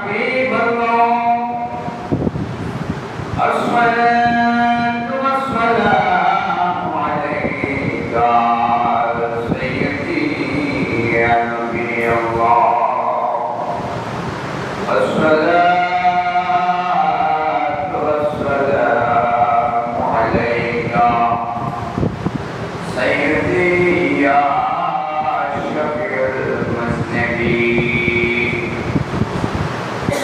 حبيب الله الصلاة والسلام عليك سيدي يا نبي الله الصلاة والسلام عليك سيدي يا شفيع المذنبين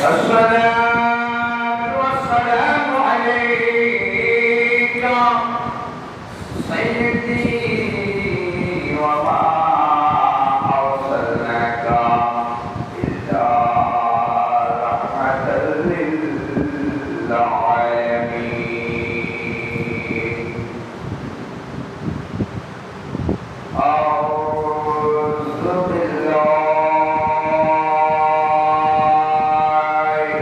الصلاة والسلام عليك سيدي وما أرسلناك إلا رحمة للعالمين أعوذ بالله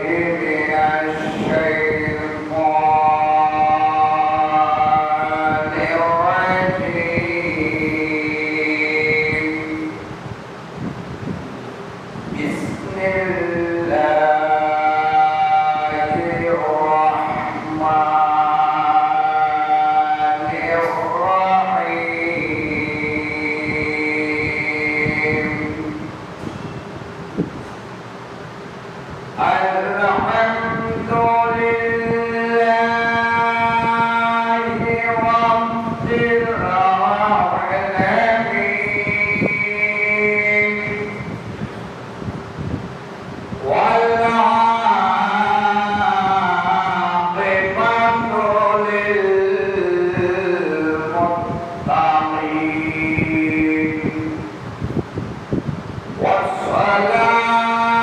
من الشيطان الرجيم بسم الله الرحمن الرحيم الحمد لله رب العالمين والعاقبة للمتقين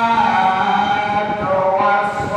والصلاة والسلام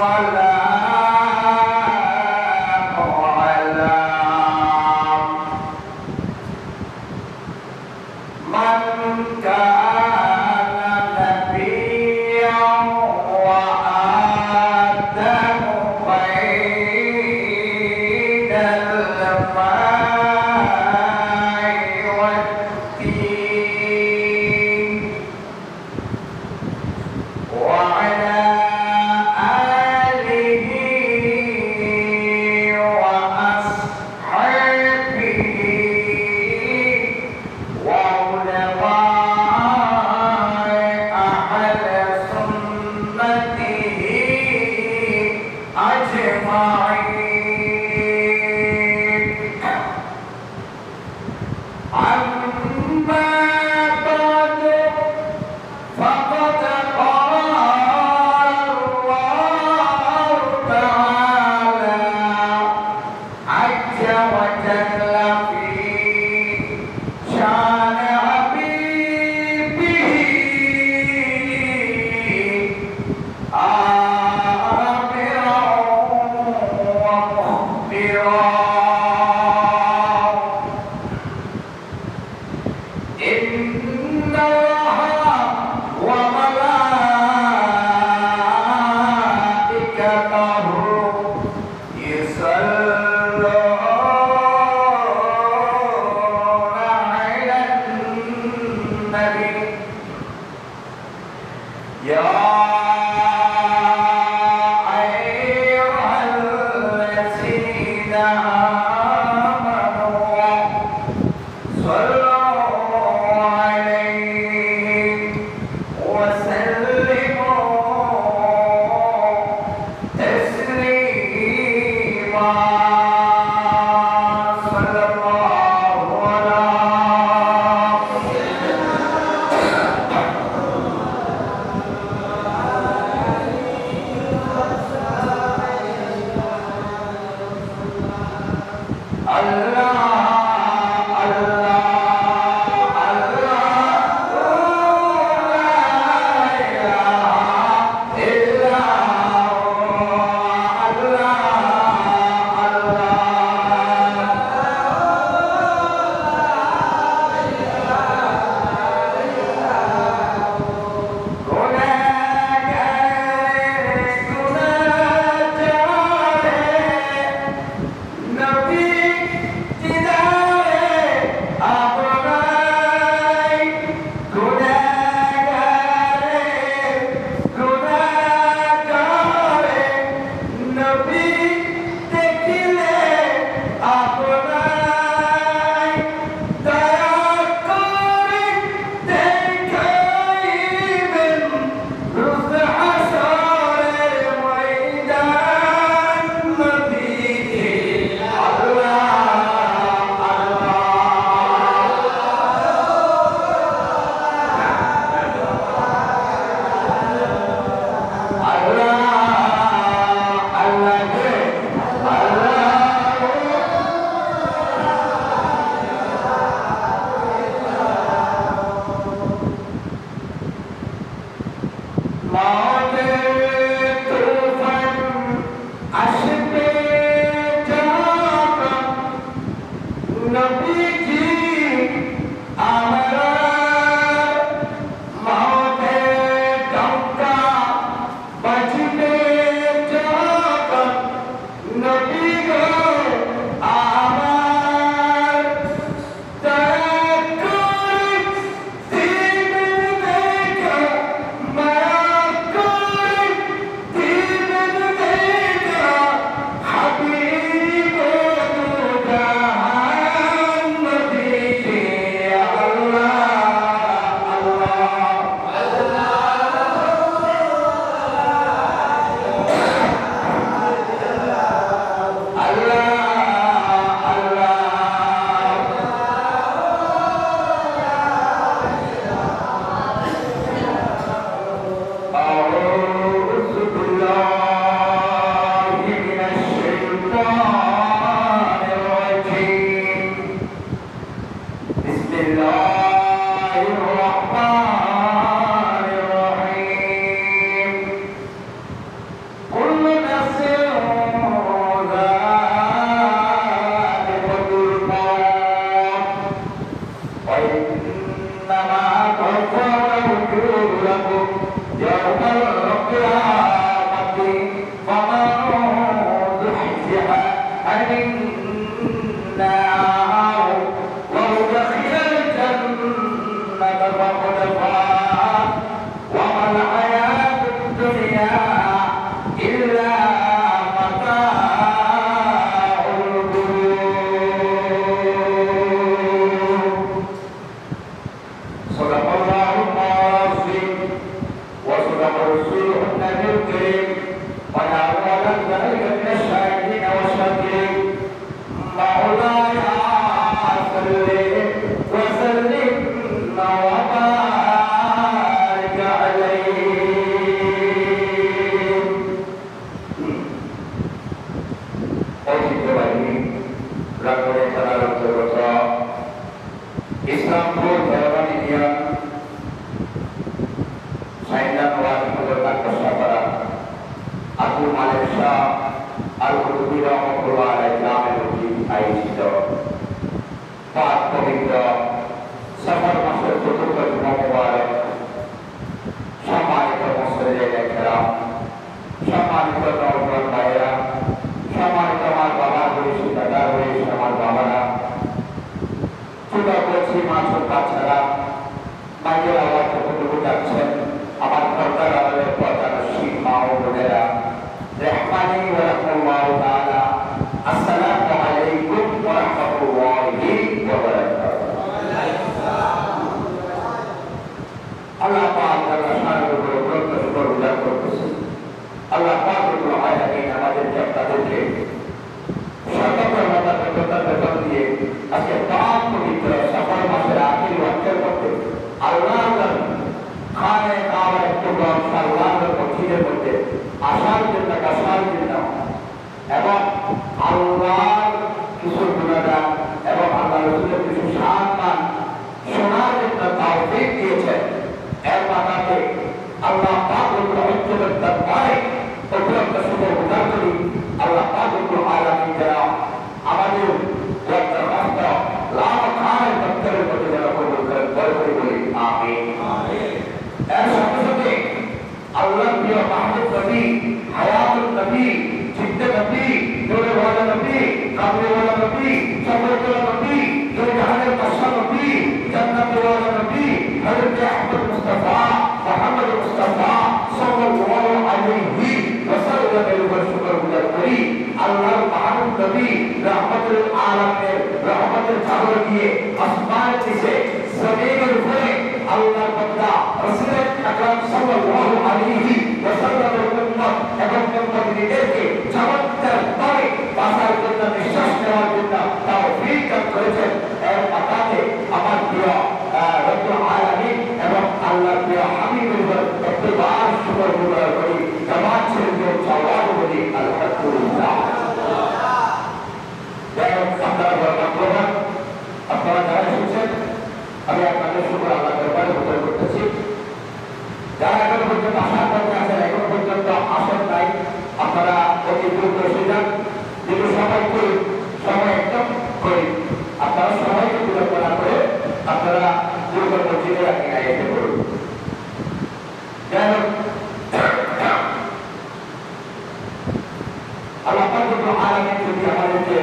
আলামিন যদি আমাদেরকে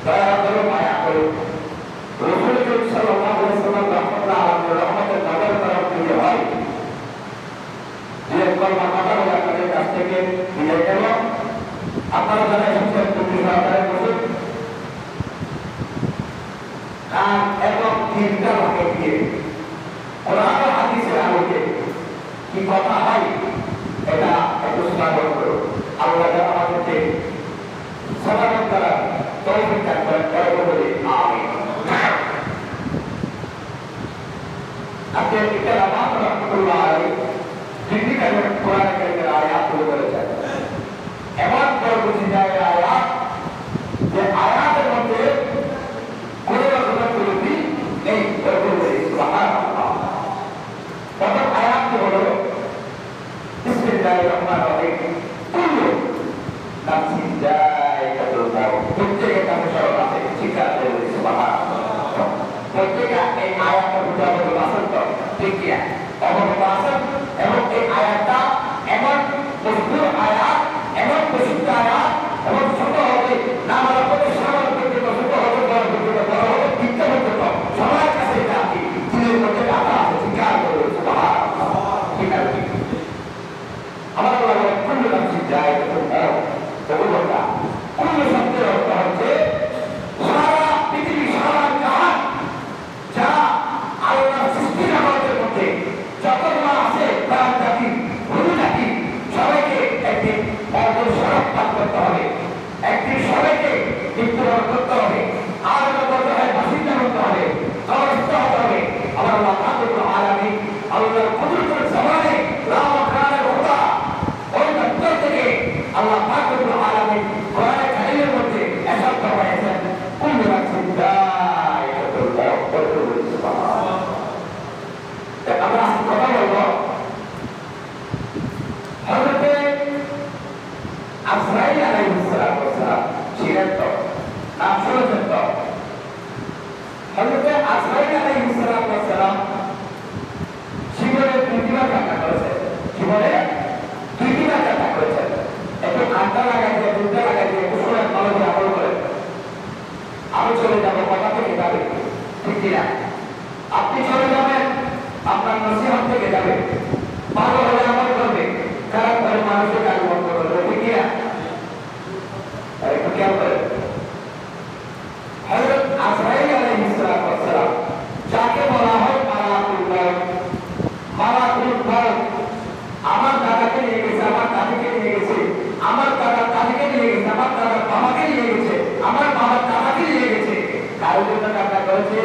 দয়া করে মায়া করে রাসূল করিম সাল্লাল্লাহু আলাইহি ওয়াসাল্লাম রহমতের নজর তরফ থেকে হয় যে একবার কথা বলে আপনাদের কাছ থেকে বিদায় গেল আপনারা যারা এসেছেন তুমি সরকারের বসে কান এবং তিনটা ভাগে দিয়ে কোরআন হাদিসের আলোকে কি কথা হয় এটা একটু শ্রবণ করো আল্লাহ যারা আমাদেরকে সমাধান করার তৌফিক দান করেন বলে আমিন। আপনি এটা রামাত রাহমাতুল্লাহ আলাইহি যিনি কোরআন কারীমের আয়াতগুলো বলেছেন এমন পরবর্তী জায়গায় আয়াত যে আয়াতের মধ্যে কোনো রকমের ত্রুটি নেই সুবহানাল্লাহ। প্রথম আয়াতটি হলো বিসমিল্লাহির রহমানির রহিম কুল্লু নাফসিন যায়কাতুল মাউত। প্রত্যেকের কাছে স্মরণ আছে স্বীকার করে সুবহানাল্লাহ। প্রত্যেকে এই আয়াতের মধ্যে আমাদের বাসন তো ঠিক কি অবগত আছেন এবং এই আয়াতটা এমন মজবুত আয়াত এমন প্রসিদ্ধ আয়াত এবং ছোট হবে না বলা করে সামান্য পর্যন্ত ছোট হবে বড় পর্যন্ত বড় হবে তিনটা পর্যন্ত সবার কাছে এটা আছে দিলের মধ্যে রাখা আছে স্বীকার করে সুবহানাল্লাহ। ঠিক আছে আমার আল্লাহ বলেন কুল্লু নাফসিন যায়কাতুল মাউত। তবুটা কুল্লু শব্দের অর্থ হচ্ছে সারা পৃথিবী সারা জাহান যা আল্লাহর সৃষ্টি জগতের মধ্যে যতগুলো আছে প্রাণ জাতি ভূমি জাতি সবাইকে একদিন মরণ সড়ক পার করতে হবে একদিন সবাইকে মৃত্যুবরণ করতে হবে আর করতে হয় বাসিন্দা করতে হবে সমস্ত হতে হবে আমার আল্লাহ রাব্বুল আলামিন আল্লাহর কুদরতের জমানে রামখানের খোদা ওই দপ্তর থেকে আল্লাহ রাব্বুল আলামিন কোরআনে কারীমের মধ্যে এসব ফরমায়েছেন কুল্লু নাফসিন যায়কাতুল মাউত। সুবহানাল্লাহ। আমরা কথা বলবো হযরতে আজরাইল আলাইহিস সালাম ছিলেন তো নাম শুনেছেন তো হযরতে আজরাইল আলাইহিস সালাম জীবনে দুইবার কান্না করেছেন জীবনে দুইবার কান্না করেছেন একটু ঘন্টা লাগাই দিয়ে দুটা লাগাই দিয়ে একটু শোনেন ভালো করে আমল করেন আমি চলে যাবো কথা থেকে যাবে ঠিক কিনা আপনি চলে যাবেন আপনার নসিহত থেকে যাবে ভালো হলে আমল করবে খারাপ করে মানুষের কাজ বন্ধ করবে ঠিক কিনা একটু খেয়াল করেন হযরত আজরাইল আলাইহিস সালাম যাকে বলা হয় মালাকুল মাউত আমার দাদাকে নিয়ে গেছে আমার দাদিকে নিয়ে গেছে আমার দাদার দাদিকে নিয়ে গেছে আমার দাদার বাবাকে নিয়ে গেছে আমার বাবার দাদাকে নিয়ে গেছে কারোর জন্য কান্না করেছে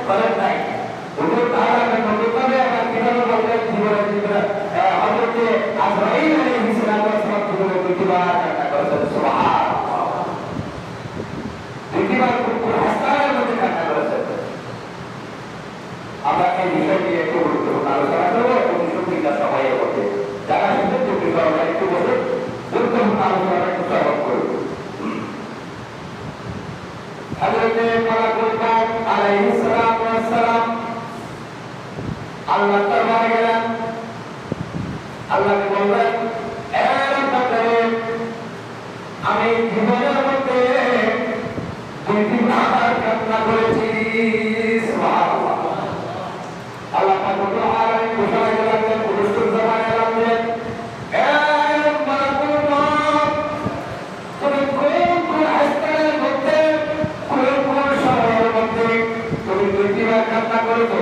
করেন নাই ওদের তাহলে নতুন ভাবে আবার কিভাবে বললেন জীবনের জীবনে হযরত আজরাইল আলাইহিস সালাম জীবনে দুইবার কান্না করেছেন সুবহানাল্লাহ। দুইবার কুকুর হাসপাতালের মধ্যে কান্না করেছেন। আমরা এই বিষয় নিয়ে একটু গুরুত্বপূর্ণ আলোচনা করবো এবং সুবিধা সবাই করবে যারা শুনতে চুক্তি করা একটু বসে গুরুত্বপূর্ণ আলোচনা একটু সহজ করব। হযরতে মালাকুল মাউত আলাইহিস সালাম আল্লাহ দরবারে গেলেন আল্লাহকে বললেন এ রব্বুল আমি জীবনের মধ্যে দুইবার কান্না করেছি সুবহানাল্লাহ। আল্লাহ পাক আলামিন ঘোষণা করলেন পুরুষের জবানে লাগলেন এ মালাকুল মাউত তুমি কোন হাসপাতালের মধ্যে কোন শহরের মধ্যে তুমি দুইবার কান্না করেছো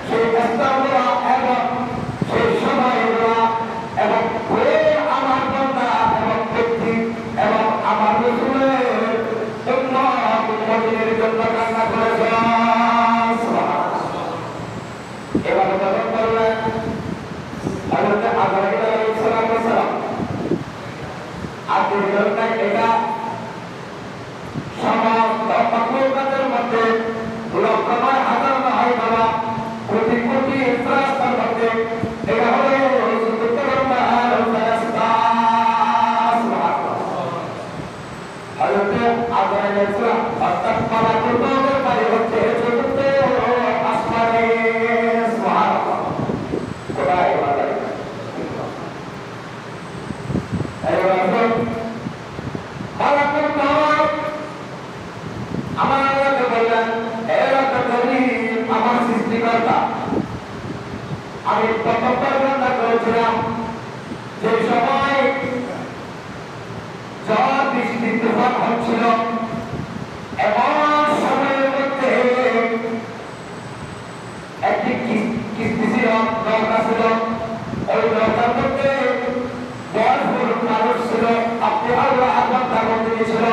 সেই রাস্তাগুলো এবং সেই সময়গুলো এবং আমার বান্দা এবং ব্যক্তি এবং আমার রাসূলের উম্মতের জন্য কান্না করেছে। এবার তখন বললেন হযরত আজরাইল আলাইহিস সালাম আপনি বললেন এটা সমস্ত মাখলুকাতের মধ্যে লক্ষমান হাজার না হয় বাবা কোটি কোটি ফেরেশতার মধ্যে এটা হলো হযরত আজরাইল আলাইহিস সালাম অর্থাৎ মালাকুল মাউতের বাড়ি হচ্ছে চতুর্থ আসমানে সুবহানাল্লাহ। কোথায় বাড়ি? এই রাসূল আমি প্রথমবার বর্ণনা করেছিলাম যে সময় ঝড় বৃষ্টি তুফান হচ্ছিল এমন সময়ের মধ্যে একটি কিস্তি ছিল, নৌকা ছিল, ওই নৌকার মধ্যে ভরপুর মানুষ ছিল। আপনি আল্লাহ আপনার মধ্যে ছিল,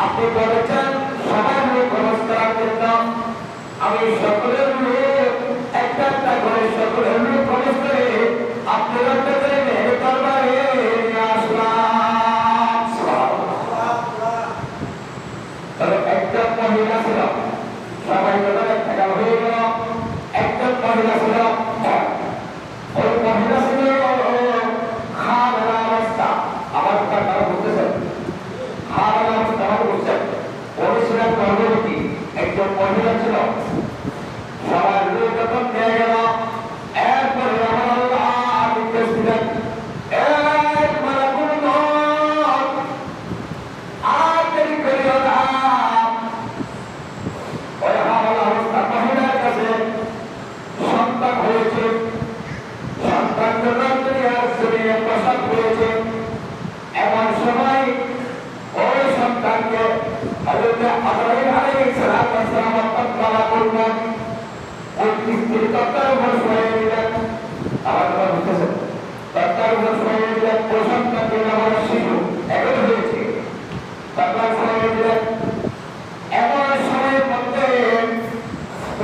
আপনি বলেছেন সবাই মিলে খরচ করার জন্য আমি সকলের মিলে একটা একটা করে সকলের মিলে খরচ করে আপনি একটা করে মেরে দরবারে নিয়ে আসলাম। তবে একজন মহিলা ছিল, সবাই মিলে টাকা হয়ে গেল। একজন মহিলা ছিল, ওই মহিলা ছিল খাওয়া অবস্থা। আমার কথা বুঝতেছেন? খাওয়া অবস্থা আমার বুঝছেন? ওই ছিলেন গর্ভবতী একজন মহিলা ছিল। সবার লোক যখন নিয়ে গেল, এরপরে আমার আল্লাহ নির্দেশ দিলেন, এক মালাকুল মউত, আর দেরি করিও না। ওই হাওয়া অবস্থা মহিলার কাছে সন্তান হয়েছে, সন্তান যখন দুনিয়ার জমিনে প্রসব হয়েছে, এমন সময় ওই সন্তানকে হযরত আজরাইল আলাইহিস সালাম তাআলা করলেন, ওই স্ত্রীর তক্তার উপর শুয়ে দিলেন। আমার কথা বুঝতেছেন? তক্তার উপর শুয়ে দিলেন। ওই সন্তানকে আমার শিশু এখন হয়েছে, তক্তার শুয়ে দিলেন। এমন সময়ের মধ্যে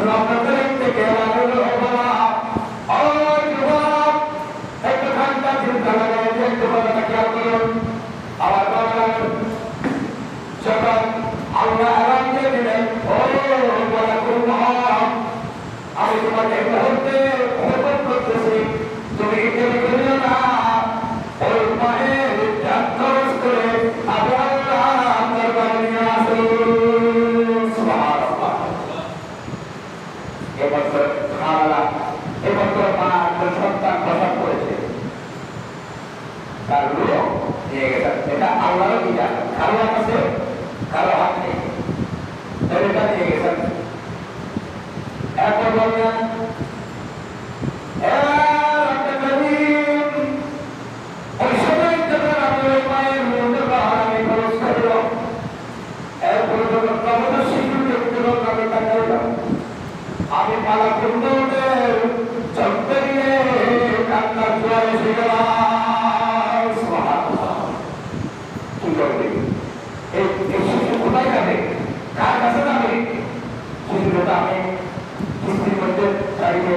রহমতের থেকে আলোর বাবা, ও যুবক, একটু ঠান্ডা চিন্তা লাগাই যে একটু কথাটা খেয়াল করুন। আমার বাবা যখন আল্লাহ এলান দিয়ে দিলেন, ও মালাকুল মউত, আমি তোমাকে এই মুহূর্তে হুকুম করতেছি, তুমি দেরি করিও না। ওই মায়ের জান খরচ করে আমি আল্লাহ দরবারে নিয়ে আসুন। সুবহানাল্লাহ। এবছর খালা, এবছর মা একজন সন্তান প্রসব করেছে, তার রূহ নিয়ে গেছেন। এটা আল্লাহর বিধান, কারো কাছে কারো হাত নেই, এটা নিয়ে গেছেন। এরপর বললেন, ওই সময় যখন আমি ওই মায়ের রূহটা আমি খরচ করিল, এরপর যখন নবজাত শিশু দেখতে আমি তাকাইলাম, আমি মালাকুল মউতের চলতে গিয়ে কান্নার জোয়ারে এসে গেলাম। সুবহানাল্লাহ। কি করবে? এই শিশু কোথায় যাবে? কার কাছে যাবে? শিশুটা আমি কিস্তির মধ্যে দাঁড়িয়ে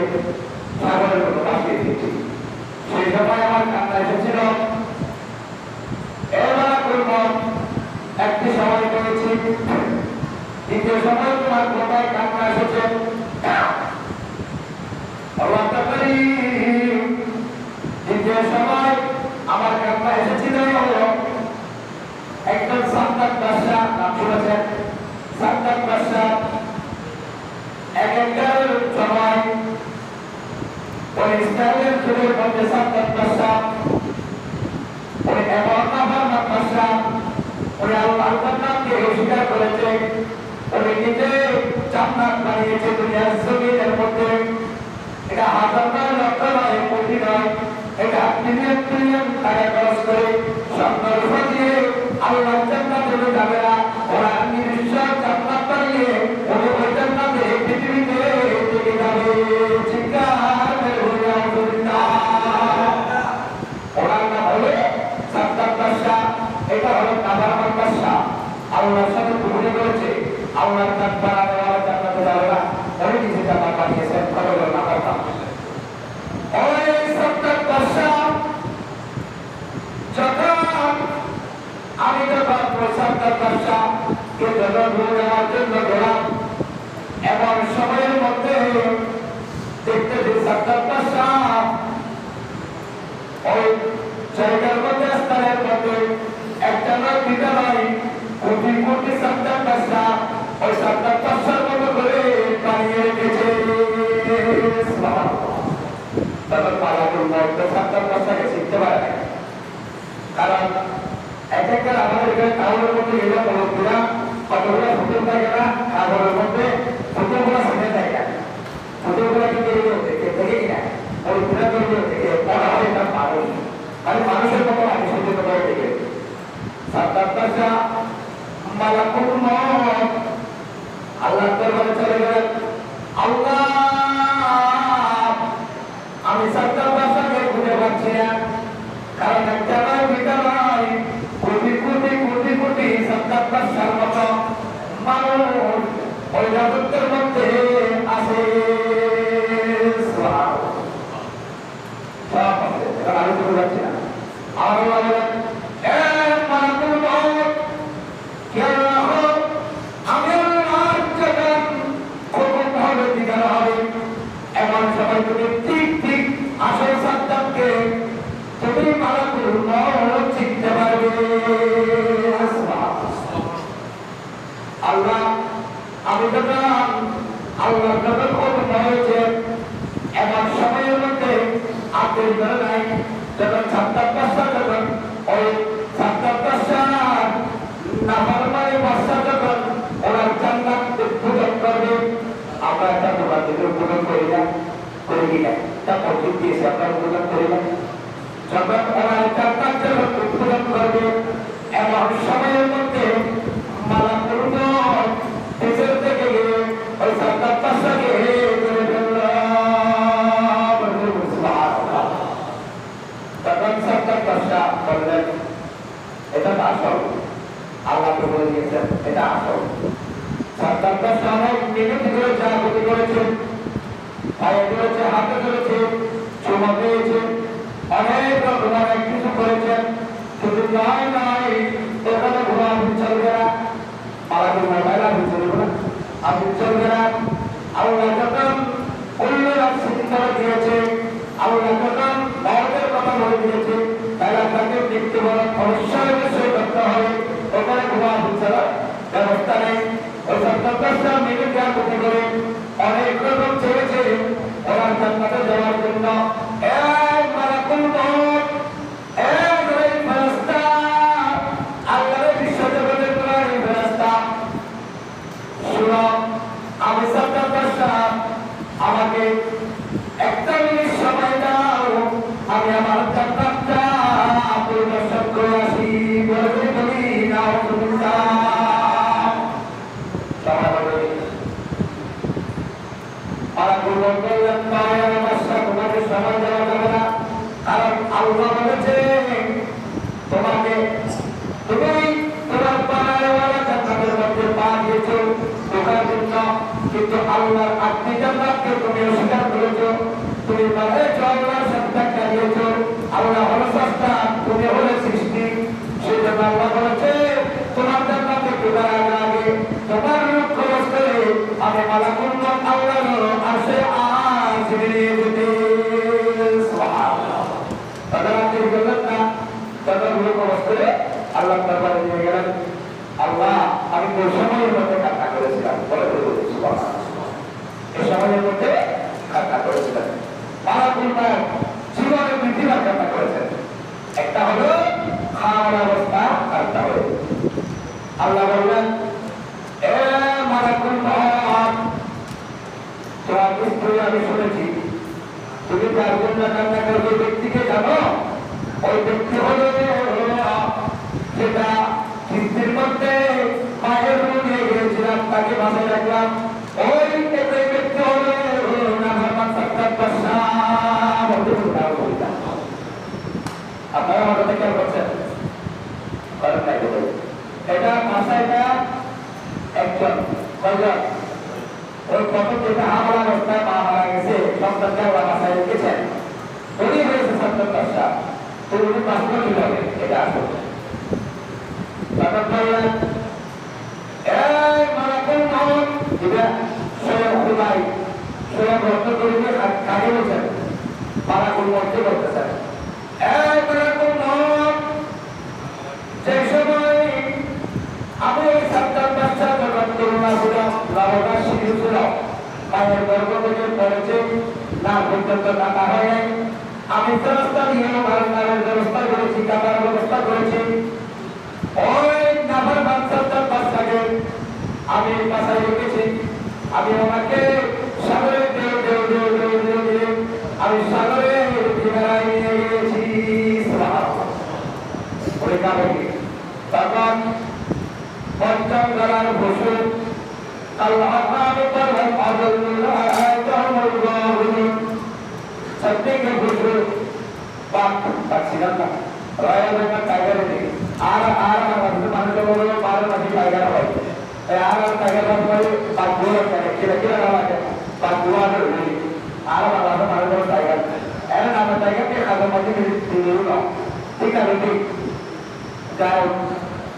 সাগরের মতো ভাসিয়ে দিয়েছি। সেই সময় আমার কান্না এসেছিল। এবার করব একটি সময় পেয়েছি, দ্বিতীয় সময় তোমার কোথায় কান্না এসেছে? দ্বিতীয় সময় আমার কান্না এসেছিল একজন সাদ্দাত বাদশাহ, নাম শুনেছেন? সাদ্দাত বাদশাহ এক একটার সময় ওই ইসরায়েলের যুগের মধ্যে সাদ্দাত বাদশাহ ওই এমন নাফরমান বাদশাহ, ওই আল্লাহর নামকে অস্বীকার করেছে, উনি নিজে জান্নাত বানিয়েছে দুনিয়ার জমিনের মধ্যে। এটা হাজার নয়, লক্ষ নয়, কোটি নয়, এটা মিলিয়ন মিলিয়ন টাকা খরচ করে স্বপ্ন রূপা দিয়ে আল্লাহ জান্নাতে যাবে না। ওরা নিজস্ব জান্নাত বানিয়ে উনি ওই জান্নাতে পৃথিবীতে থেকে যাবে। চিৎকার করে আলহামদুলিল্লাহ। ওনার নাম হলো সাদ্দাত বাদশাহ। এটা হলো নাফরমান বাদশাহ, আল্লাহর সাথে কুফরি করেছে, আল্লাহর নাম বানাবে, আল্লাহ জান্নাতে যাবে না, উনি নিজে জান্নাত বানিয়েছেন। কত বড় নাফরমান! ওই সাদ্দাত বাদশাহ যখন আমি যখন সাদ্দাত বাদশাহকে যখন রূহ নেওয়ার জন্য গেলাম, এমন সময়ের মধ্যে দেখতে যে সাদ্দাত বাদশাহ ওই জায়গার মধ্যে, স্থানের মধ্যে একটা নয়, দুইটা নয়, কোটি কোটি সাদ্দাত বাদশাহ ওই সাদ্দাত বাদশার মতো করে বানিয়ে রেখেছে। তখন মালাকুল মউত সাদ্দাত বাদশাকে শিখতে পারে না, কারণ এক একটা আমাদের এখানে কাগজের মধ্যে গেলে মুরব্বীরা কতগুলো ফুটুল থাকে না, কাগজের মধ্যে ফুটুলগুলো সামনে থাকে না, ফুটুলগুলো কি দেখে কিনা ওই গুণাগুলো থেকে মনে হয় এটা মানুষ, মানে মানুষের মতো আমি সচেতন করে থেকে সাদ্দাত বাদশাহ মালাকুল মউত আল্লাহর দরবারে চলে গেলেন। আল্লাহ, আমি সাদ্দাত বাদশাহকে খুঁজে পাচ্ছি না, কারণ একটা নয় দুইটা নয়, কোটি কোটি কোটি কোটি সাদ্দাত বাদশাহর মতো মানুষ ওই রাজত্বের মধ্যে আছে। আমি তো যাচ্ছি না। আর এমন সময় তুমি ঠিক ঠিক আসল সাদ্দাতকে তুমি মালাকুল মউত চিনতে পারবে। আল্লাহ, আমি যখন আল্লাহর যখন খবর হয়েছে এমন সময়ের মধ্যে আপনি ধরে নাই যখন সাদ্দাত বাদশাহ যখন ওই সাদ্দাত বাদশাহ নাফরমানি বাদশাহ যখন ওরা জান্নাত উদ্বোধন করবে, আমরা একটা দোকান থেকে উদ্বোধন করি না, করি কিনা তা প্রস্তুত দিয়েছি, আমরা উদ্বোধন করি না। যখন ওরা জান্নাত যখন উদ্বোধন করবে এমন সময়ের মধ্যে মালাকুল মউত দেশের থেকে গিয়ে ওই সাদ্দাত বাদশাহকে ধরে ফেলল। তখন সাদ্দাত বাদশাহ বললেন, এটা তো আসল, আল্লাহকে বলে দিয়েছেন এটা আসল। সাদ্দাত বাদশাহ অনেক মিনতি করেছে, আকুতি করেছে, পায়ে করেছে, হাতে করেছে, চুমা পেয়েছে, অনেক রকম অনেক কিছু করেছেন, শুধু নয় নয় এখানে ঘোরা চলবে না, মালাকুল মউত আপনি চলবে না, আপনি চলবে না। আল্লাহ যখন উল্লেখ করে দিয়েছে, আল্লাহ যখন মউতের কথা বলে দিয়েছে, তাহলে আপনাকে মৃত্যুবরণ অবশ্যই করতে হবে। ওখানে ঘোরা চলার ব্যবস্থা নেই। ওই সাদ্দাত বাদশাহ মিনতি আকুতি করে অনেক রকম ছেড়েছে ওনার জান্নাতে যাওয়ার জন্য। এই মালাকুল মউত, এই ফেরেশতা, আল্লাহর বিশ্ব জগতের কোরআনী ফেরেশতা, শুনো, আমি সাদ্দাত বাদশাহ, আমাকে একটা মিনিট সময় দাও, আমি আমার জান্নাতটা পরিদর্শন করে আসি। বলে বলি নাউজুবিল্লাহ, মালাকুল মউত বললেন, তোমাকে সময় দেওয়া যাবে না, কারণ আল্লাহ বলেছে তোমাকে, তুমি তোমার পানাওয়ালা জান্নাতের মধ্যে পা দিয়েছো ঢোকার জন্য, কিন্তু আল্লাহর আপনি জান্নাতকে তুমি অস্বীকার করেছো, তুমি বলেছো আল্লাহর সত্তাকে দিয়েছো, আল্লাহ হলো সত্তা, তুমি হলে সৃষ্টি, সেই জন্য আল্লাহ বলেছে তোমার জান্নাতে ঢোকার আগে তোমার রূপ খরচ করে আমি মালাকুল মউত আল্লাহর আরশে আজিমে নিয়ে যেতে। সুবহানাল্লাহ। তাদের আপনি বললেন না, তাদের রূপ খরচ করে আল্লাহ দরবারে নিয়ে গেলেন। আল্লাহ, আমি ওই সময়ের মধ্যে কান্না করেছিলাম, বলে এই সময়ের মধ্যে কান্না করেছিলেন। মালাকুল মউত জীবনে পৃথিবীর কান্না করেছেন, একটা হলো খাওয়ার অবস্থা, আরেকটা হলো আল্লাহ বললেন, এ মালাকুল মউত, তোমার স্ত্রী আমি শুনেছি তুমি যার জন্য কান্না করবে ব্যক্তিকে জানো? ওই ব্যক্তি হলো যেটা সৃষ্টির মধ্যে মায়ের রূপ নিয়ে গিয়েছিলাম, তাকে বাসায় রাখলাম, ওই ব্যক্তি হলো সাদ্দাত বাদশাহ। আপনারা আমার কথা খেয়াল করছেন? এটা বাসায়টা একজন, কয়জন? ওই প্রথম যেটা হামলা অবস্থায় মা মারা গেছে, সন্তানকে ওরা বাসায় রেখেছেন, উনি হয়েছে সাদ্দাত বাদশাহ, তো উনি বাঁচল কিভাবে? এটা আসলে তখন বললেন, এই মালাকুল মউত, এটা স্বয়ং খুদাই, স্বয়ং রক্ত করিয়ে কাকে বলছেন? মালাকুল মউতকে বলতেছেন, এই মালাকুল মউত, যে সময় আমি ওই সাদ্দাত বাদশাহ যখন করুণা ছিল, লাভবান শিশু ছিল, মায়ের গর্ভ থেকে পড়েছে, না পর্যন্ত কাটা হয়, আমি ব্যবস্থা নিয়ে মারার ব্যবস্থা করেছি, কাটার ব্যবস্থা করেছি। ওই নাফরমান সাদ্দাত বাদশাহকে আমি বাসায় রেখেছি, আমি ওনাকে সাগরে আমি সাগর পেয়েছি ওই কারণে তখন পঞ্চম গলার বসু আল্লাহ সত্যিকে বসু পাচ্ছিলাম না রয়্যাল বেঙ্গল টাইগারে নেই আর মানুষ বললো 12 মাসি টাইগার হয় আর টাইগার হয় বাঘুয়া কিরা কিরা আছে বাঘুয়া আর মানুষ টাইগার এর নাম টাইগারকে খাবার মাঝে দিল না ঠিক আছে ঠিক কারণ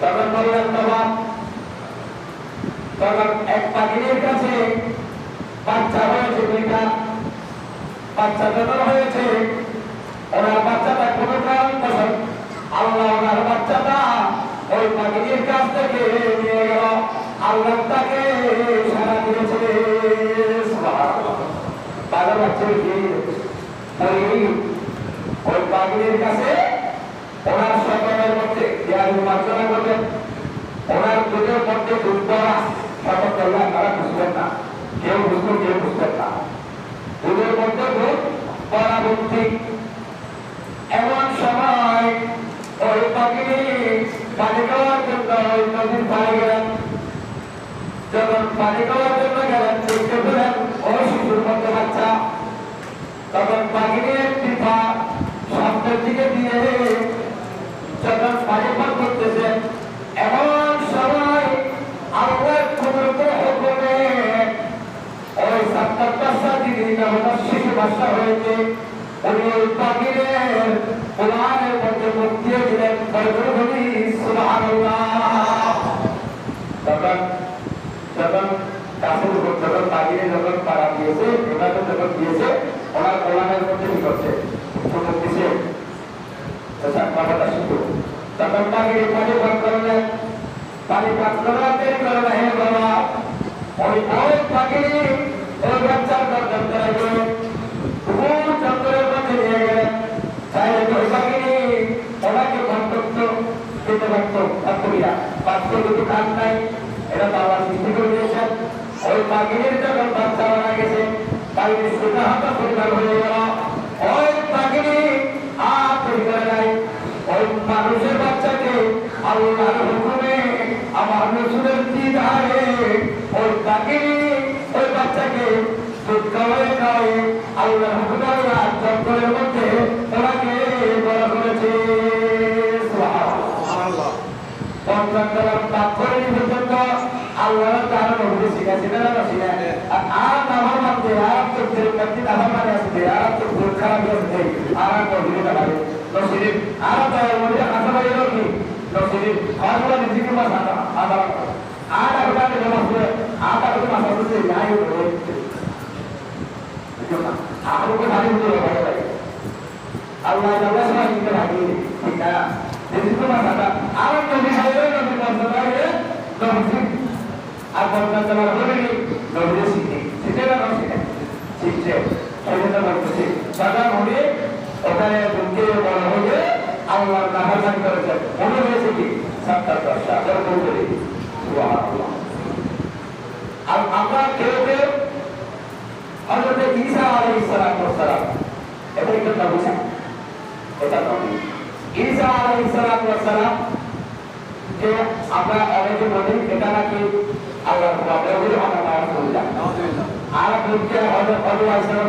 তখন বললেন তখন এক পাখির কাছে বাচ্চা হয়েছে দুইটা বাচ্চা যখন হয়েছে ওনার বাচ্চাটা কোনো কারণ পছন্দ আল্লাহ ওনার বাচ্চাটা ওই পাখির কাছ থেকে নিয়ে গেল আল্লাহ তাকে সারা দিয়েছে বারো বাচ্চা ওই পাখির কাছে ওনার সন্তানের মধ্যে মার্জনা করবেন ওনার দুধের মধ্যে দুধ দেওয়া শপথ করলেন তারা বুঝবেন না কেউ বুঝতো কেউ বুঝবেন না দুধের মধ্যে দুধ পরাবর্তী এমন সময় ওই পাখি পানি খাওয়ার জন্য ওই নদীর পানি গেলেন যখন পানি খাওয়ার জন্য গেলেন দেখতে পেলেন ওই শিশুর মধ্যে বাচ্চা তখন পাখির একটি পা সামনের দিকে দিয়ে যখন পানি পান করতেছেন এমন সময় আল্লাহর কুদরতে হুকুমে ওই ৭০ ডিগ্রি তাপমাত্রার শিশু বাচ্চা হয়েছে উনি ওই পাখির কোরআনের মধ্যে মুখ দিয়ে দিলেন বলি সুবহানাল্লাহ তখন যখন কাপড় যখন পাখিরে যখন পাড়া দিয়েছে এভাবে যখন দিয়েছে ওনার কোরআনের মধ্যে কি করছে চমক দিছে কথাটা শুধু তখন পাখিরে পানি পান করলেন পানি পান করাতে করলে হে বাবা ওই পাখি ওই বাচ্চার দরকার করা গেল চন্দ্রের মধ্যে নিয়ে গেলেন চাইলে ওই পাখি ওনাকে গন্তব্য দিতে পারত পারত কিন্তু কাজ নাই এটা তো আল্লাহ সৃষ্টি করে দিয়েছেন ওই পাখির যখন বাচ্চা মারা গেছে পাখির সোজা হাতা পরিবার হয়ে গেল ওই পাখি আর পরিবার নাই ওই মানুষের বাচ্চাকে আল্লাহর হুকুমে আমার রসুলের দ্বিধারে ওই পাখি ওই বাচ্চাকে দুধ খাওয়ায় খাওয়ায় আল্লাহর হুকুমে জঙ্গলের মধ্যে ওনাকে বড় করেছে আল্লাহ তাআলা নবী শিখাইছেন আর নামার মধ্যে আর তো মধ্যে নামার মানে আছে আর তো খারাপ আছে আর নবী লাগে নসিব আর তার মধ্যে কথা বলে কি নসিব খাওয়া নিজেকে মাথা আদা আর একটা নামাজ পড়ে আর একটা নামাজ পড়তে যাই হবে आपको भारी हो भाई अल्लाह ताला से इनके भागी ठीक है जिसको माता आप तो भी है ना तो माता है तो आप बोलना चला हो गई नौकरी सीखे ना सीखे ठीक है সেটা তো বলছি সাদা হবে ওখানে দুঃখে বড় হয়ে আল্লাহর নাফরমানি করেছে মনে হয়েছে কি ৭০ আদর করে সুবহানাল্লাহ আর আমরা কেউ কেউ হযরত ঈসা আলাইহিস সালাম এটা একটা নবী এটা নবী ঈসা আলাইহিস সালাম যে আমরা অনেকে বলি এটা নাকি আল্লাহর বান্দা বলে আমরা নাউজুবিল্লাহ আর দুঃখে হযরত আলাইহিস সালাম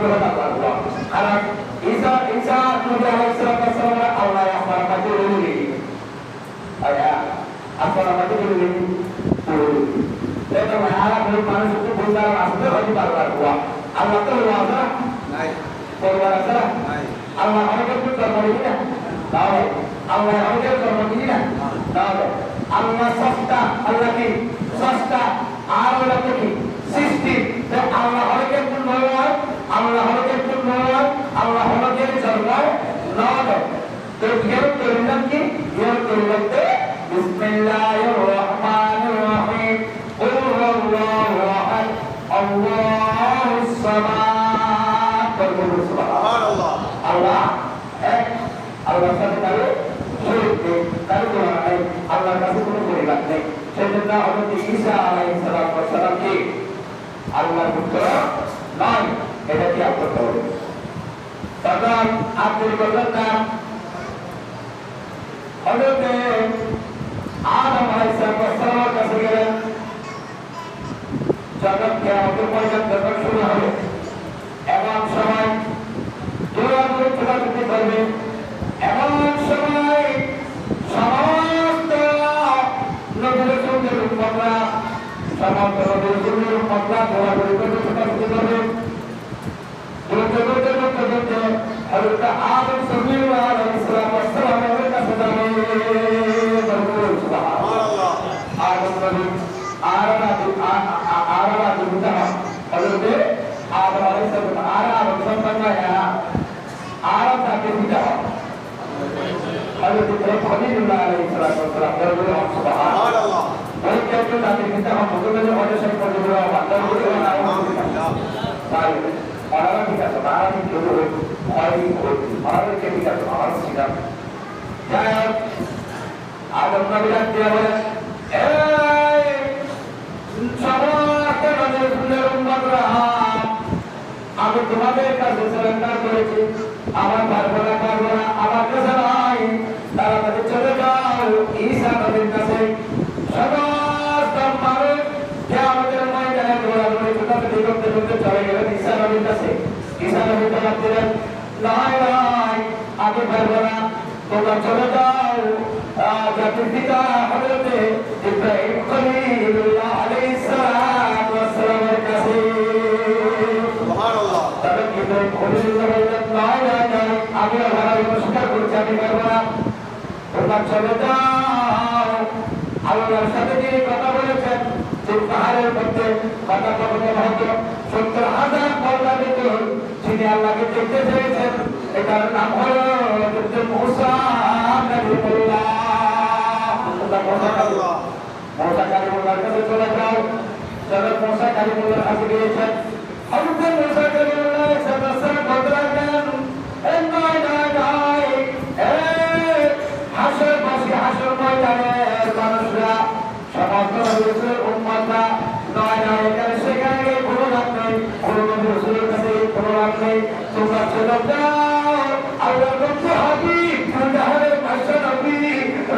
আর ঈসা নবী আলাইহিস সালাম আল্লাহ আমার কাছে বলি আয়া আপনারা মাঝে বলি এটা মানে আর মানুষ একটু বুঝার আসতে হয়তো পারবার হুয়া Allah tu luasa, naik. Berwasa, naik. Allah orang itu termoni ni, tahu? Allah orang itu termoni ni, tahu? Allah sasta, Allah ki sasta, Allah ki sisti. Dan Allah orang itu termoni, Allah orang itu termoni, Allah orang itu termoni, tahu? Terus terlihat ki, terlihat tu. Bismillahirrahmanirrahim. Qul huwallahu ahad. Allahus samad. Subhanallah. Allah Allah sekali sulit kalau Tuhan Allah kasih pun berikan nih. Sebenarnya Hadzrat Isa alaihi salam ki Allah putra naik. Itu dia betul. তখন Abdul column হযরতে আদম আলাইহিস সালামের কাছে গেলেন। যখন কিয়ামতের ময়দান যখন শুরু হবে এমন সময় দৌড়াদৌড়ি ছোটাছুটি করবে, এমন সময় সমস্ত নবী রাসূলের উম্মতরা সমস্ত নবী রাসূলের উম্মতরা দৌড়াদৌড়ি করবে, ছোটাছুটি করবে। দৌড়তে দৌড়তে দৌড়তে দৌড়তে হযরত আদম আলাইহিস সালামের কাছে যাবে। সুবহানাল্লাহ। আদম নবী হযরত আদম আলাইহিস সালাম সন্তানরা আরব তাকে পিতা হযরত খলিলুল্লাহ আলাইহিস সালাম সুবহানাল্লাহ। ওই কেউ তাকে পিতা মুহাম্মদ ওয়ালি সাহেব পরিবার আল্লাহ তাই ওরা ঠিক আছে তারা কি করবে ওরা কি ঠিক আছে আমার ছিলাম যাই আদম নবী দিয়ে বলে এই সমস্ত নবী রাসূলের উম্মতরা আমি তোমাদের কাছে সারেন্ডার করেছি, আমার ভাইবোনেরা কারোরা আমার কাছে নাই, তাড়াতাড়ি চলে যাও ঈসা নবীর কাছে। সমস্ত মানুষ কিয়ামতের ময়দানে দৌড়াদৌড়ি ছোটাছুটি করতে করতে চলে গেলেন ঈসা নবীর কাছে। ঈসা নবী জবাব দিলেন, নাই নাই আমি ভাইবোনেরা তোমরা চলে যাও জাতির পিতা হযরতে ইব্রাহিম খলিলুল্লাহ আলাইহিস সালামের কাছে। সুবহানাল্লাহ। তখন ইব্রাহিম খলিলুল্লাহ বললেন, নাই নাই নাই আমি আল্লাহর নমস্কার করছি, আমি পারবো না, তোমরা চলে যাও। আল্লাহর সাথে যিনি কথা বলেছেন যে পাহাড়ের মধ্যে কথা বলতে হয়তো ৭০,০০০ পর্দা দিত, যিনি আল্লাহকে দেখতে চেয়েছেন এটার নাম হলো মুসা কালিমুল্লাহ। মুসা কালিমুল্লাহর কাছে চলে যাও। যখন মুসা কালিমুল্লাহর কাছে গিয়েছেন হযরত মুসা কালিমুল্লাহ সাল্লাল্লাহু বলতে লাগলেন, নাই নাই নাই হাসরবাসী হাসর ময়দানের মানুষরা সমস্ত রাসূলের উম্মতরা নয় নয় এখানে সেখানে গিয়ে কোনো লাভ নেই, কোনো নবী রাসূলের কাছে কোনো লাভ নেই, তোমরা চলে যাও আল্লাহর নবী হাবিব জাহানের ভাষা নবী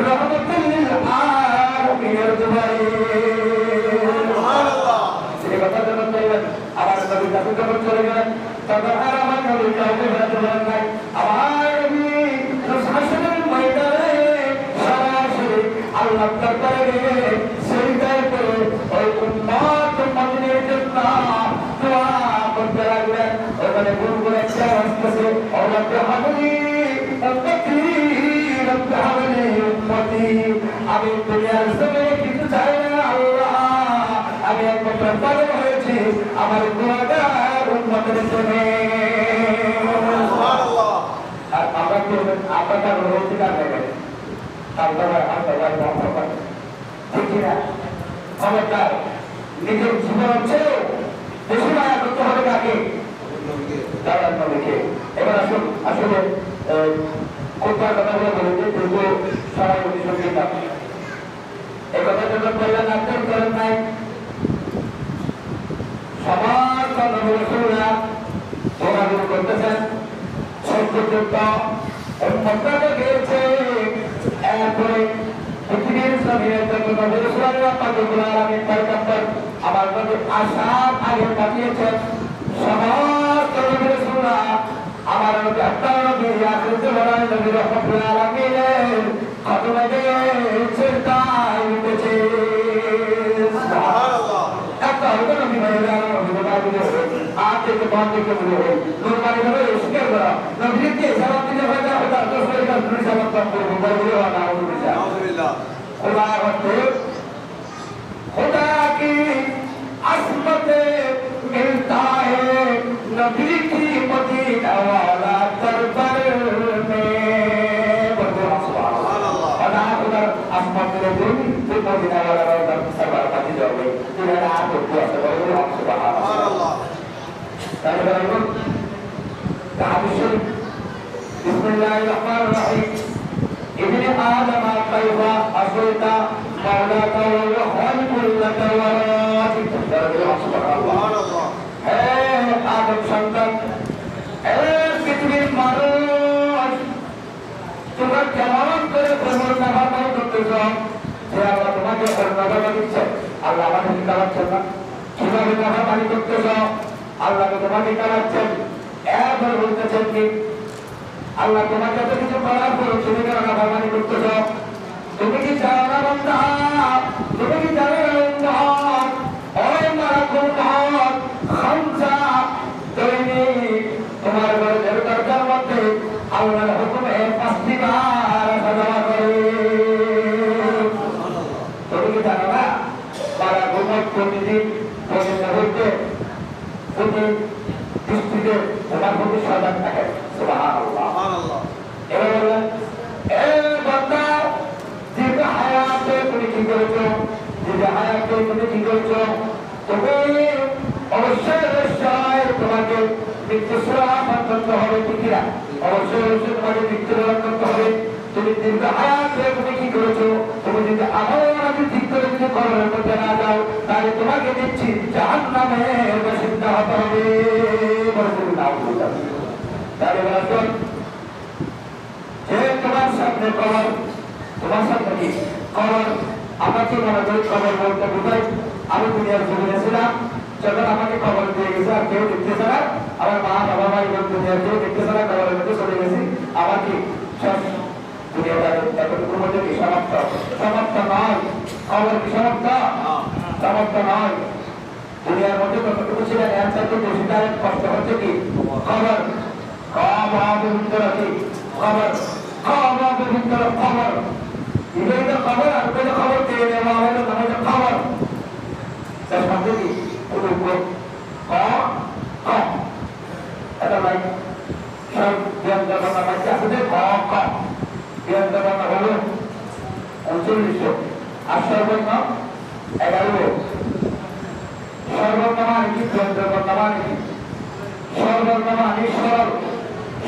রহমাতুল লিল আলামিনের দুবাই। সুবহানাল্লাহ। সেই কথা যখন বললেন আমার নবী কাছে যখন চলে গেলেন তখন আর আমার নবী কাউকে বেড়াতে বলেন নাই। আমার নবী হাসরের ময়দানে সরাসরি আল্লাহর দরবারে সিজদায় পড়ে ওই উম্মত মুমিনের জন্য দোয়া করতে লাগলেন। ওখানে গুনগুনে একটা আসতেছে, ও রব্বি হাবলি উম্মতি রব্বি হাবলি উম্মতি। আমি দুনিয়ার জমিনে কিছু চাই না আল্লাহ, আমি একমাত্র পাগল হয়েছি আমার গুনাহগার উম্মতের জন্য। সুবহানাল্লাহ। আর আমরা কি আপনারা রয়েছে কারণে আল্লাহর আল্লাহর মহব্বত ঠিক না খবরদার নিজের জীবন ছেড়ে বেশি মায়া করতে হবে কাকে? দাদার নবীকে। এবার আসুন আসলে কোথার কথাগুলো বলেছে কিন্তু সবাই সঙ্গীত এই কথা যখন বললেন আপনি করেন নাই সমস্ত নবী রাসূলরা দৌড়াদৌড়ি করতেছেন, সত্যযুক্ত উম্মতকে গিয়েছে। এরপরে পৃথিবীর জমিনে যত নবী রাসূলরা পাকুল আলামিন পয়গম্বর আমার নবী আসার আগে পাঠিয়েছেন, সমস্ত নবী রাসূলরা আমার নবী আপনার নবী আখির জামানার নবী রহমাতুল আলামিনের খতমে গিয়েছে তাই উঠেছে। সুবহানাল্লাহ। একটা হলো নবী ভাইরা নবী বাবা আজ থেকে বাদ থেকে বলে নরমালি ভাবে স্বীকার করা নবীকে সালাত দিতে হয় না হয়তো দশবার কাজ করে সালাত করব বলে না আলহামদুলিল্লাহ। খোদা হতে खुदा की असमत मिलता है नबी की मदीना वाला दरबार में। खुदा खुदा असमत मिले तो मदीना वाला दरबार पाती जाओगे तेरा आप को ऐसा बोलो आप सुभान अल्लाह। ताकि बराबर ताबिशुर बिस्मिल्लाहिर रहमानिर रहीम इब्ने आदम कैफा असलता मौलाका व खलकुल्लाका व राजिक सुभान अल्लाह। हे आदम संतान, हे पृथ्वीর করতেছ যে আল্লাহ তোমাকে অন্যভাবে দিচ্ছে, আল্লাহ আমাকে কালাচ্ছেন না, কিভাবে নাফরমানি করতেছ, আল্লাহকে তোমাকে কালাচ্ছেন, এবার বলতেছেন কি আল্লাহ তোমাকে এত কিছু করার পর তুমি কেন নাফরমানি করতেছ? তুমি কি জানো না বান্দা, তুমি কি জানো না ওই মারাকুল মত খামসা দৈনিক তোমার ঘরের দরজার মধ্যে আল্লাহর হুকুমে 5টি বার সাজা করে। তুমি কি জানো না মারাকুল মত প্রতিদিন মুহূর্তে প্রতি দৃষ্টিতে তোমার প্রতি সজাগ থাকে। সুবহানাল্লাহ। এবার বললেন এ বান্দা দীর্ঘ হায়াতে তুমি কি করেছো, দীর্ঘ হায়াতে তুমি কি করেছো, তুমি অবশ্যই অবশ্যই তোমাকে মৃত্যুশ্রাপ করতে হবে, ঠিক না? অবশ্যই অবশ্যই তোমাকে মৃত্যুবরণ করতে হবে। তুমি দীর্ঘ হায়াতে তুমি কি করেছো, তুমি যদি আবার ঠিক করে যদি কবরের মধ্যে না যাও তাহলে তোমাকে দিচ্ছি জাহান্নামের বাসিন্দা হতে হবে। তাহলে বলুন যে তোমার সামনে কবর, তোমার সামনে কি কবর? আমরা কি মনে করি কবর বলতে বোঝাই আমি দুনিয়ার জীবনে ছিলাম, যখন আমাকে কবর দিয়ে গেছে আর কেউ দেখতেছে না, আমার মা বাবা ভাই বোন দুনিয়ার কেউ দেখতেছে না, কবরের মধ্যে চলে গেছি, আমার কি শেষ? দুনিয়াটা এতটুকুর মধ্যে কি সমাপ্ত? সমাপ্ত নয়। কবর কি সমাপ্ত? সমাপ্ত নয়। দুনিয়ার মধ্যে কতটুকু ছিলেন এর চাইতে বেশি তার কষ্ট হচ্ছে কি কবর। কবরের ভিতরে কি খবর, খবরের ভিতরে খবর, ইবেদ খবর আর কোন খবর দিয়ে নেওয়া হলো আমাদের খবর। তার মধ্যে কি পুরো ক ক এটা নাই সব ব্যঞ্জন বাচ্চা আছে ক ক ব্যঞ্জন হলো 3900 আর সর্বর্ণ 11। সর্বর্ণ মানে কি? ব্যঞ্জন মানে কি? সর্বর্ণ মানে সরল,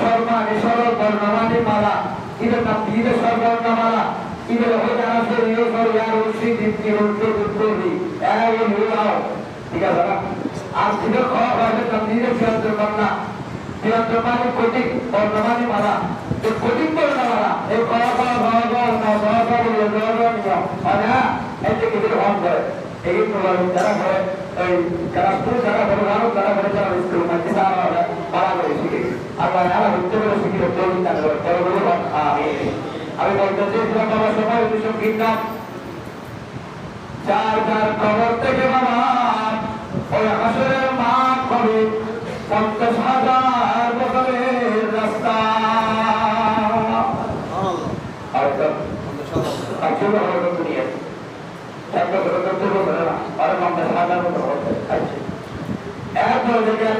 সর্বাণী সরল বর্ণমানি মালা, ইবের নাম দিয়ে সর্বর্ণমালা, ইবের হয়ে আসে নিয়ে সর ইয়ার উৎসি দীপ্তি উল্টো উত্তরি এই হইলাও, ঠিক আছে না? আর দিকে খাওয়া হয় নাম দিয়ে বিয়ন্ত্র কন্যা, বিয়ন্ত্র মানে কোটি বর্ণমানি মালা, এই কোটি বর্ণমালা এই খাওয়া খাওয়া খাওয়া খাওয়া খাওয়া খাওয়া নিয়ম হয় না? এই যে কিছু হন করে এই যারা করে এই যারা স্কুল যারা বড় মানুষ যারা বলে যারা স্কুল মাঝে যারা পাড়া করে শিখে আল্লাহ যারা হচ্ছে বলে শিখে আমি বলতে চেয়েছিলাম বাবার সময় সঙ্গীত নাম যার যার খবর থেকে বাবা ওই আসরের মাঠ হবে 50,000 বছরের রাস্তা। দুনিয়া এরপরে দেখেন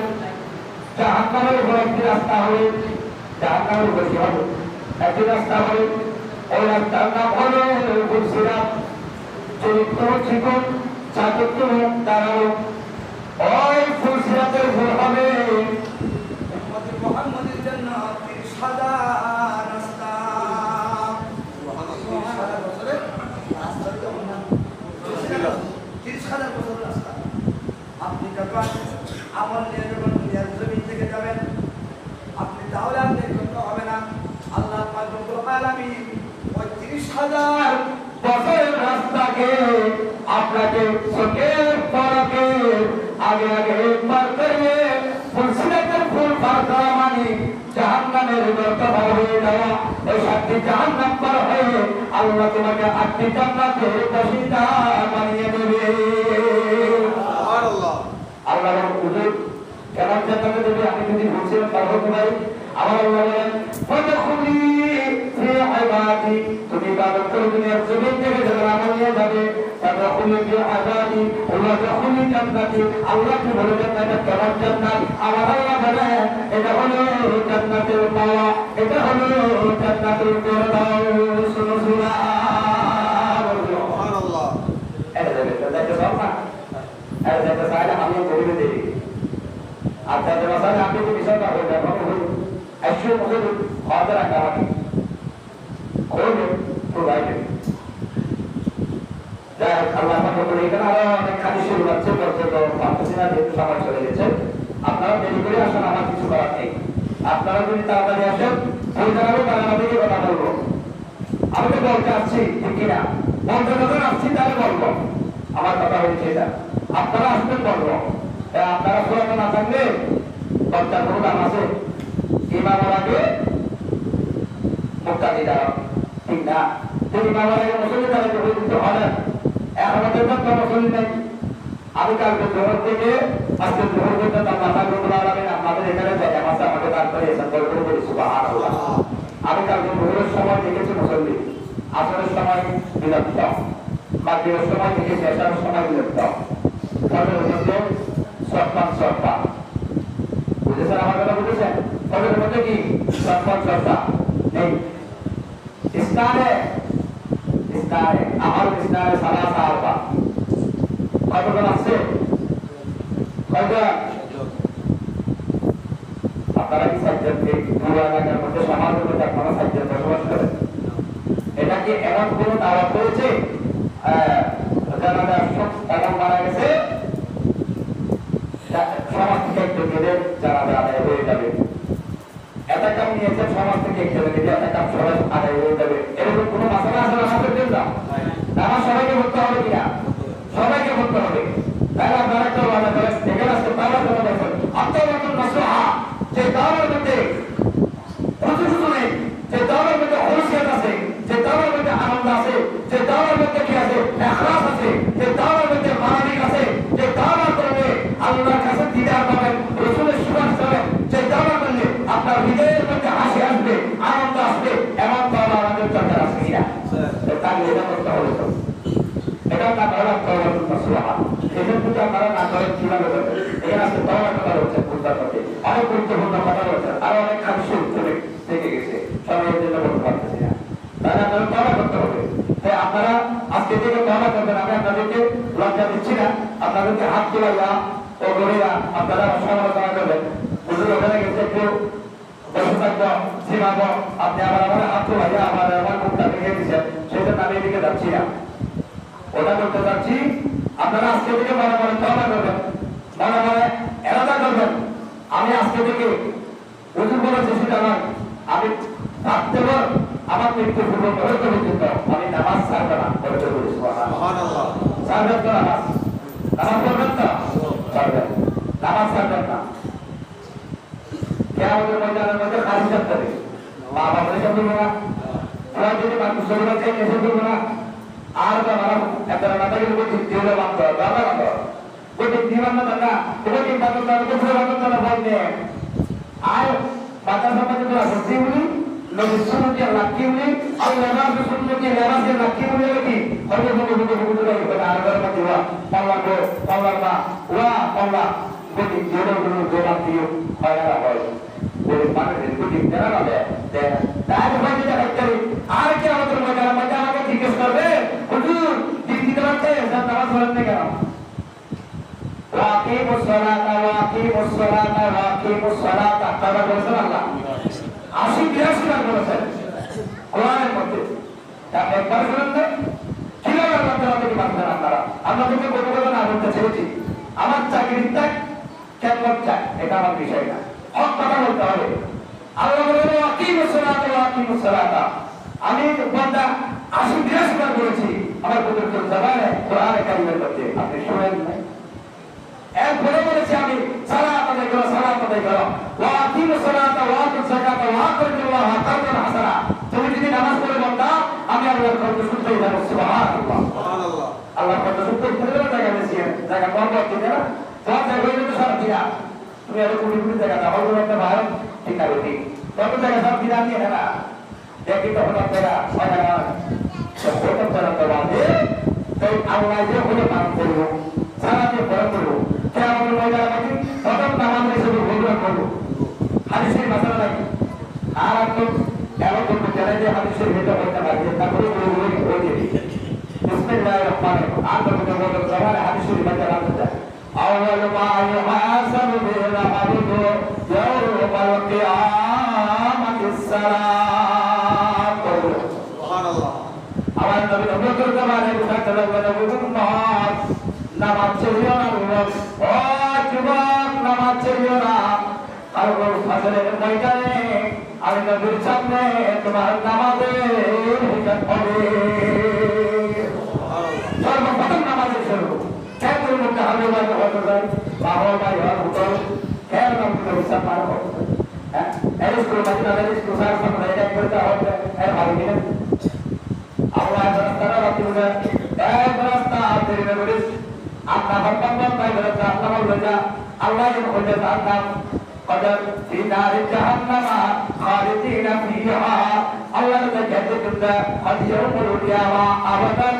জাহান্নামের উপর একটি রাস্তা হবে, জাহান্নামের উপর কি হবে? একটি রাস্তা হবে, ওই রাস্তার নাম হলো ফুলসিরাত। চরিত্র চিকন চাতুর্য দাঁড়ালো ওই ফুলসিরাতের উপর হবে মুহাম্মদের জন্য 30,000 রাস্তা। আপনি যখন আমল নিয়ে যখন দুনিয়ার জমিন থেকে যাবেন আপনি তাহলে আপনি করতে হবে না। আল্লাহ পাক রব্বুল আলামিন ওই 30,000 বছরের রাস্তাকে আপনাকে চোখের পলকে আগে আগে পার করে ফুলসিরাতের ফুল পার করা মানে জাহান্নামের গর্ত পার হয়ে যাওয়া। এই 7টি জাহান্নাম পার হয়ে আল্লাহ তোমাকে 8টি জান্নাতের বাসিন্দা বানিয়ে দেবে। আল্লাহ হুজুর কেমন জান্নাতে দেবে? আমি যদি ফুলসিরাত পার হতে পারি আমার আল্লাহ বলেন ফাদখুলি ফি ইবাদি, তুমি ইবাদত করে দুনিয়ার জমিন থেকে যখন আমল নিয়ে যাবে ফাদখুলি ফি ইবাদি ওয়া ফাদখুলি জান্নাতি। আল্লাহ কি বলে জান্নাত কেমন জান্নাত? আমার আল্লাহ বলেন এটা হলো জান্নাতের পাওয়া, এটা হলো জান্নাতুল ফিরদাউস। সুবহানাল্লাহ। এটা দেখতে পাও না? এটা দেখতে চাইলে আমি বলে দিই আচ্ছা তাহলে আপনি যে বিষয়টা বলবেন একশো বছর হতে রাখা আমাকে করবে প্রোভাইড যাই হোক আল্লাহ বলে এখানে আরো অনেক খালি শুরু হচ্ছে পারতেছি না যেহেতু সময় চলে গেছে। আপনারা দেরি করে আসেন, আমার কিছু করার নেই। আপনারা যদি তাড়াতাড়ি আসেন ওই জায়গায় তারা আমাদেরকে কথা বলবো। আমাকে বলতে আসছি ঠিক কিনা বলতে যখন আসছি তাহলে বলবো আমার কথা হচ্ছে এটা আপনারা আসবেন বলবো আপনারা পুরানো না থাকলে বক্তার কোনো দাম আছে ইমামের আগে মুক্তা দিতে ঠিক না যদি ইমামের আগে মুসলিম তাহলে দিতে হবে এখন পর্যন্ত মুসলিম নেই আমি কালকে জোহর থেকে আজকে জোহর পর্যন্ত মাথা গুলো আপনাদের এখানে জায়গা মাসে আমাকে তারপরে এসে বলতে বলি সুবহানাল্লাহ আমি কালকে জোহরের সময় দেখেছি মুসল্লি আসরের সময় বিলম্ব মাগরিবের সময় দেখেছি এশার সময় বিলম্ব ফজরের মধ্যে সপ্তাহ বুঝেছেন আমার কথা বুঝেছেন ফজরের মধ্যে কি সপ্তাহ নেই ইসলামে আমার ইসলামে সালাসা আরবা কতজন আছে কয়জন আপনারা কি সাজ্জাদকে পুরো এলাকার মধ্যে সমাজের মধ্যে আপনারা সাজ্জাদ বসবাস করেন এটা কি এমন কোনো দাওয়াত করেছে জানাজা এখন মারা গেছে সমাজ থেকে একটু গেলে জানাজা আদায় হয়ে যাবে এটা কাম নিয়েছে সমাজ থেকে একটু গেলে এটা কাম সবাই আদায় হয়ে যাবে এরকম কোনো মাসালা আছে আমাদের জন্য আমার সবাইকে করতে হবে কিনা সবাইকে করতে হবে তাহলে আপনারা একটা ওয়াদা করেন এখানে আসতে তারা কোনো দেখেন আত্মরক্ষণ নসহা যে দাওয়ার মধ্যে প্রতিশোধ নেই যে দাওয়ার মধ্যে হলসিয়াত আছে যে দাওয়ার মধ্যে আনন্দ আছে যে দাওয়ার মধ্যে কি আছে ইখলাস আছে যে দাওয়ার মধ্যে মানবিক আছে যে দাওয়ার করলে আল্লাহর কাছে দিদার পাবেন রাসূলের সুবাস পাবেন যে দাওয়ার করলে আপনার হৃদয়ের মধ্যে হাসি আসবে আনন্দ আসবে এমন দাওয়া আমাদের দরকার আছে কিনা তাহলে এটা করতে হবে তো এটা না করা তওবা নসুহা এজন্য যদি আপনারা না করেন কিভাবে করবেন এখানে আছে তওবা কথা হচ্ছে বুঝতে পারবে অনেক গুরুত্বপূর্ণ কথা হচ্ছে আর অনেক খাদ্য উত্তরে থেকে গেছে সবাই এর জন্য বলতে পারতেছি না তাহলে আপনারা তওবা করতে হবে তাই আপনারা আজকে থেকে তওবা করবেন আমি আপনাদেরকে লজ্জা দিচ্ছি না আপনাদেরকে হাত তোলাইয়া ও গড়িয়া আপনারা সমালোচনা করবেন হুজুর ওখানে গেছে একটু বসে থাকবো সীমাবো আপনি আমার হাত তোলাইয়া আমার মুখটা ভেঙে দিচ্ছেন সেজন্য আমি এদিকে যাচ্ছি না ওটা করতে চাচ্ছি আপনারা আজকে থেকে মনে মনে তওবা করবেন মনে মনে এরাদা করবেন আমি আজকে থেকে হুজুর বলেছে সেটা নয় আমি থাকতে পার আমার মৃত্যু পূর্ব পর্যন্ত পর্যন্ত আমি নামাজ ছাড়বো না পড়তে বলি সুবহানাল্লাহ ছাড়বেন তো নামাজ পড়বেন তো ছাড়বেন নামাজ ছাড়বেন না কিয়ামতের ময়দানের মধ্যে খালি থাকতে হবে মা বাবা এসে বলবো না ওরা যদি মানুষ শরীর আছে এসে বলবো না আর বাবা একটা রাতে গেলে দিলে বাঁধতে হবে বাবা বাবা ওই দিবান না দাদা ওই দিন বাঁধতে হবে পুরো বাঁধতে হবে বলতে আর বাচ্চা সমাজে তো আসছে বলি নবী সুন্নতি লাকি বলি আর নামাজ সুন্নতি নামাজে লাকি বলি কি হযরত নবী আর বাবা দিবা পাল্লা না ওয়া পাল্লা যদি জোরে জবাব দিও হয় ওই মানুষের কুটি জানা না দেয় তাই ভাই যেটা করতে আর কি আমাদের মজা আমাকে জিজ্ঞেস করবে হুজুর দিন দিতে পারছে সব নামাজ পড়েন না কেন ওয়াকিমুস সালাতা তারা বলেছেন আল্লাহ 80-82 বার বলেছেন কোরআনের মধ্যে তা একবার শুনেন না কিভাবে আল্লাহ তাআলা কি মানবেন আপনারা আপনাদেরকে কোনো কথা না বলতে চেয়েছি আমার চাকরিটা কেমন চাই এটা আমার বিষয় না হক কথা বলতে হবে আল্লাহ বলেন ওয়াকিমুস সালাতা আমি বান্দা 80-82 বার বলেছি আমার পবিত্র জবানে কোরআনে কারিমের মধ্যে আপনি শুনেন না এরপরে বলেছি আমি সালাত আদায় করো ওয়াকিমুস সালাতা ওয়া আতুজ যাকাতা ওয়া আকিমুল্লাহ কারদান হাসানা তুমি যদি নামাজ পড়ে বান্দা আমি আল্লাহর কত শুদ্ধ হয়ে যাব সুবহানাল্লাহ আল্লাহর কত শুদ্ধ করে জায়গা দিয়েছেন জায়গা বন্ধ করতে না তোমার জায়গা হইলে তো সব দিয়া তুমি আরো কুড়ি জায়গা দাও হলো একটা ভাই ঠিক আছে ঠিক তত জায়গা সব দিয়া নিয়ে না দেখি তখন আপনারা হয় না সব করতে পারা তো বাদে তাই আল্লাহ যে হলো পান করবো সারাতে পড়া করবো কিয়ামতের ময়দানে তখন নামাজ হিসেবে ঘোষণা করবো হাদিসের মাসালা নাকি আর আপনি এমন করতে জানেন যে হাদিসের ভেতর হতে পারে তারপরে বলে দিবি বিসমিল্লাহির রহমানির রহিম আর তো বলতে সবার হাদিসের ভেতর আছে যায় আউয়াল মা ইউহাসাবু বিল আবদু ইয়াউমাল কিয়ামাতিস সালাত সুবহানাল্লাহ আমার নবী হযরত জামানে বুঝাতে লাগলেন নামাজ ছেড়িও না ও যুবক নামাজ ছেড়িও না আর ফজরের ময়দানে আমি নবীর সামনে তোমার নামাজের হিসাব হবে भाई और होटल खैर हम तो सब मार हो है एलिस को मत ना एलिस को सारा सब रहता है करता होता है भाई ने Allah berantara waktu muda berasta dari Nabi Allah bertambah baik berasta Allah berja Allah yang berja Allah pada sinar jahannam khalidina fiha Allah berja jannah kita hadiyul dunya wa abadan